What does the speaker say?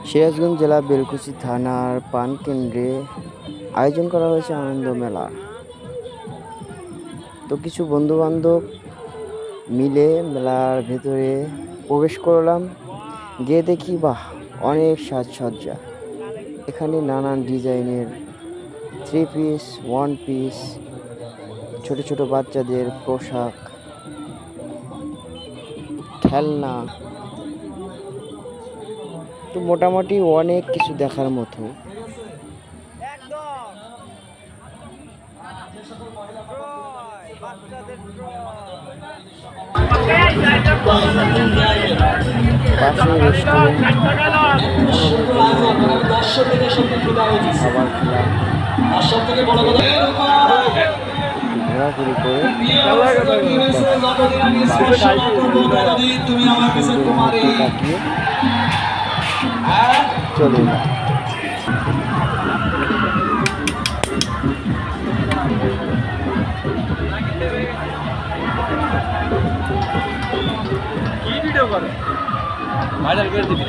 সিরাজগঞ্জ জেলা বেলকুচি থানার পান কেন্দ্রে আয়োজন করা হয়েছে আনন্দ মেলা। তো কিছু বন্ধু বান্ধব মিলে মেলার ভেতরে প্রবেশ করলাম। গিয়ে দেখি বাহ, অনেক সাজসজ্জা। এখানে নানান ডিজাইনের 3 পিস, 1 পিস, ছোট ছোট বাচ্চাদের পোশাক, খেলনা, তো মোটামুটি অনেক কিছু দেখার মতো। পাশে রেস্টুরেন্ট, খাবার খেলাম, ঘোরাঘুরি করে কাটিয়ে চলে এলাম। কি ভিডিও করে ভাইরাল করে দিবি।